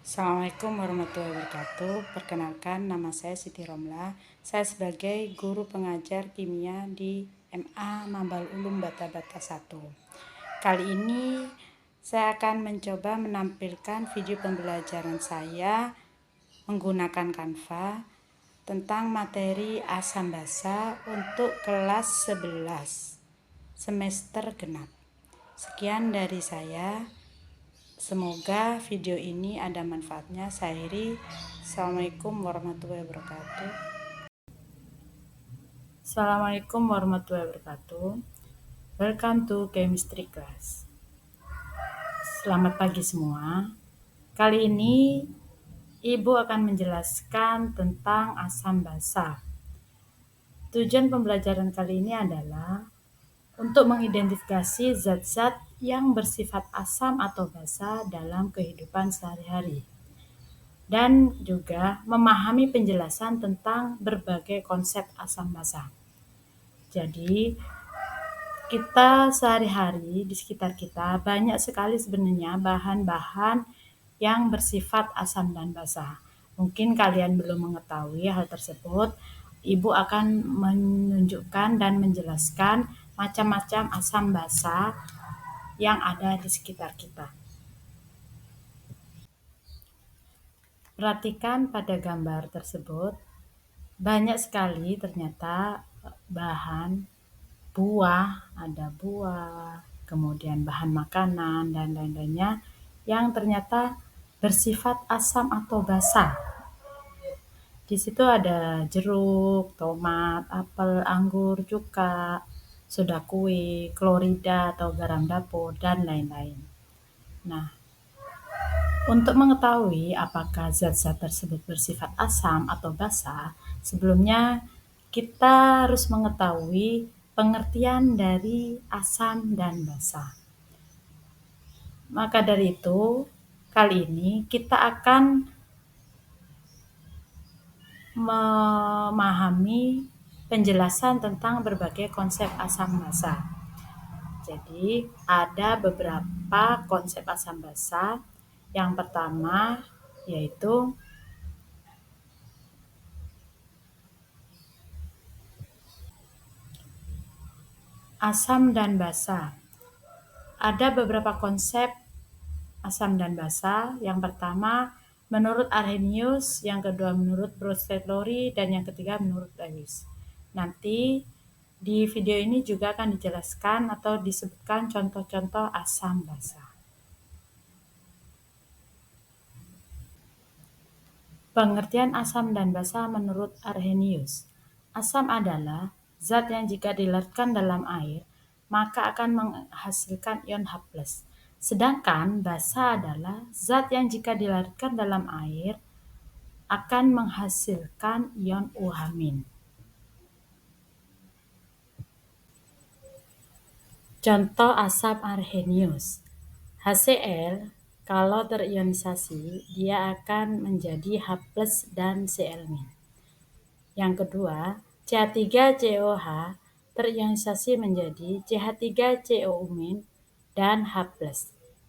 Assalamualaikum warahmatullahi wabarakatuh. Perkenalkan, nama saya Siti Romla. Saya sebagai guru pengajar kimia di MA Mambal Ulum Bata-Bata 1. Kali ini saya akan mencoba menampilkan video pembelajaran saya menggunakan Canva tentang materi asam basa untuk kelas 11 semester genap. Sekian dari saya. Semoga video ini ada manfaatnya. Saya akhiri. Assalamualaikum warahmatullahi wabarakatuh. Assalamualaikum warahmatullahi wabarakatuh. Welcome to chemistry class. Selamat pagi semua. Kali ini Ibu akan menjelaskan tentang asam basa. Tujuan pembelajaran kali ini adalah untuk mengidentifikasi zat-zat yang bersifat asam atau basa dalam kehidupan sehari-hari, dan juga memahami penjelasan tentang berbagai konsep asam basa. Jadi, kita sehari-hari di sekitar kita banyak sekali sebenarnya bahan-bahan yang bersifat asam dan basa. Mungkin kalian belum mengetahui hal tersebut. Ibu akan menunjukkan dan menjelaskan macam-macam asam basa yang ada di sekitar kita. Perhatikan pada gambar tersebut, banyak sekali ternyata bahan buah, ada buah, kemudian bahan makanan dan lain-lainnya yang ternyata bersifat asam atau basa. Di situ ada jeruk, tomat, apel, anggur, cuka, soda kue, klorida atau garam dapur, dan lain-lain. Nah, untuk mengetahui apakah zat-zat tersebut bersifat asam atau basa, sebelumnya kita harus mengetahui pengertian dari asam dan basa. Maka dari itu, kali ini kita akan memahami penjelasan tentang berbagai konsep asam basa. Jadi, ada beberapa konsep asam basa. Yang pertama yaitu asam dan basa. Ada beberapa konsep asam dan basa. Yang pertama menurut Arrhenius, yang kedua menurut Bronsted-Lowry, dan yang ketiga menurut Lewis. Nanti di video ini juga akan dijelaskan atau disebutkan contoh-contoh asam basa. Pengertian asam dan basa menurut Arrhenius. Asam adalah zat yang jika dilarutkan dalam air, maka akan menghasilkan ion H+. Sedangkan basa adalah zat yang jika dilarutkan dalam air, akan menghasilkan ion OH-. Contoh asam Arrhenius. HCl kalau terionisasi, dia akan menjadi H+ dan Cl-. Yang kedua, CH3COH terionisasi menjadi CH3COO- dan H+.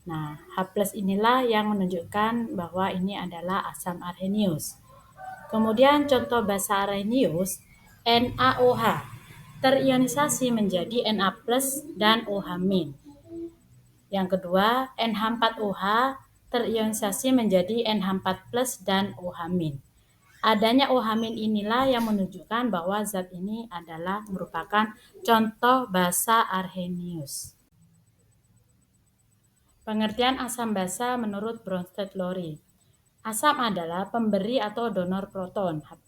Nah, H+ inilah yang menunjukkan bahwa ini adalah asam Arrhenius. Kemudian contoh basa Arrhenius, NaOH terionisasi menjadi Na+ dan OH-. Yang kedua, NH4OH terionisasi menjadi NH4+ dan OH-. Adanya OH- inilah yang menunjukkan bahwa zat ini adalah merupakan contoh basa Arrhenius. Pengertian asam basa menurut Bronsted-Lowry. Asam adalah pemberi atau donor proton H+,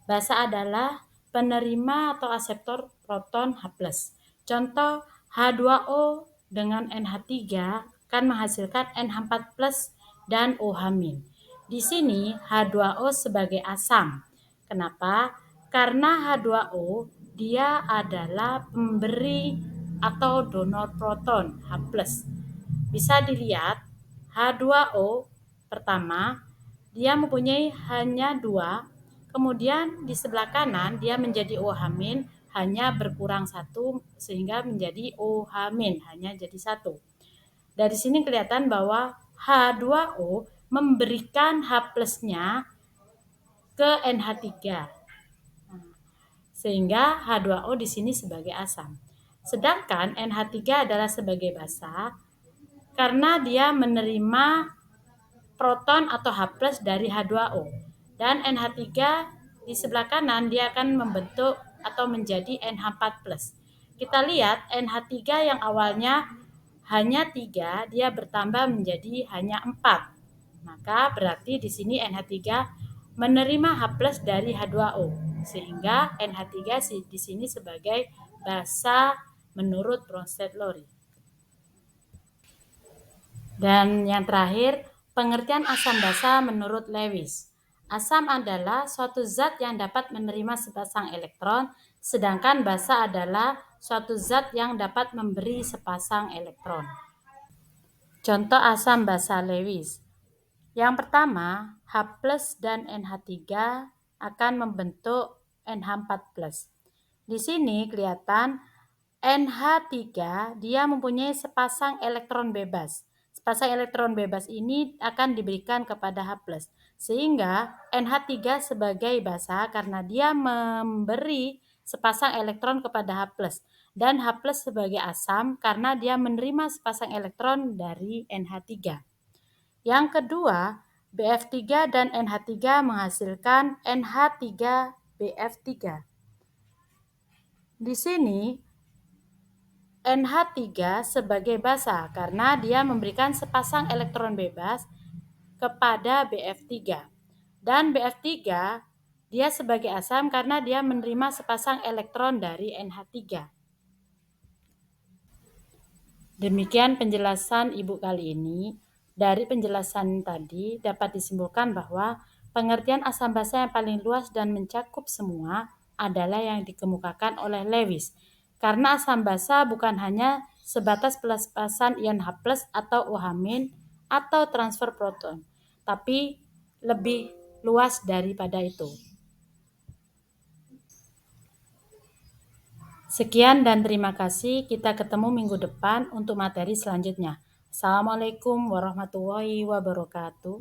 basa adalah penerima atau aseptor proton H+. Contoh H2O dengan NH3 akan menghasilkan NH4+ dan OH-. Di sini H2O sebagai asam. Kenapa? Karena H2O dia adalah pemberi atau donor proton H+. Bisa dilihat H2O pertama dia mempunyai hanya 2, kemudian di sebelah kanan dia menjadi OH- hanya berkurang 1 sehingga menjadi OH- hanya jadi 1. Dari sini kelihatan bahwa H2O memberikan H plusnya ke NH3. Sehingga H2O di sini sebagai asam. Sedangkan NH3 adalah sebagai basa karena dia menerima proton atau H+ dari H2O. Dan NH3 di sebelah kanan dia akan membentuk atau menjadi NH4+. Kita lihat NH3 yang awalnya hanya 3, dia bertambah menjadi hanya 4. Maka berarti di sini NH3 menerima H+ dari H2O, sehingga NH3 di sini sebagai basa menurut Bronsted-Lowry. Dan yang terakhir, pengertian asam basa menurut Lewis. Asam adalah suatu zat yang dapat menerima sepasang elektron, sedangkan basa adalah suatu zat yang dapat memberi sepasang elektron. Contoh asam basa Lewis. Yang pertama, H+ dan NH3 akan membentuk NH4+. Di sini kelihatan NH3 dia mempunyai sepasang elektron bebas. Sepasang elektron bebas ini akan diberikan kepada H+. Sehingga NH3 sebagai basa karena dia memberi sepasang elektron kepada H+. Dan H+ sebagai asam karena dia menerima sepasang elektron dari NH3. Yang kedua, BF3 dan NH3 menghasilkan NH3BF3. Di sini NH3 sebagai basa karena dia memberikan sepasang elektron bebas kepada BF3. Dan BF3 dia sebagai asam karena dia menerima sepasang elektron dari NH3. Demikian penjelasan Ibu kali ini. Dari penjelasan tadi dapat disimpulkan bahwa pengertian asam basa yang paling luas dan mencakup semua adalah yang dikemukakan oleh Lewis. Karena asam basa bukan hanya sebatas pelepasan ion H+ atau OH- atau transfer proton, tapi lebih luas daripada itu. Sekian dan terima kasih. Kita ketemu minggu depan untuk materi selanjutnya. Assalamualaikum warahmatullahi wabarakatuh.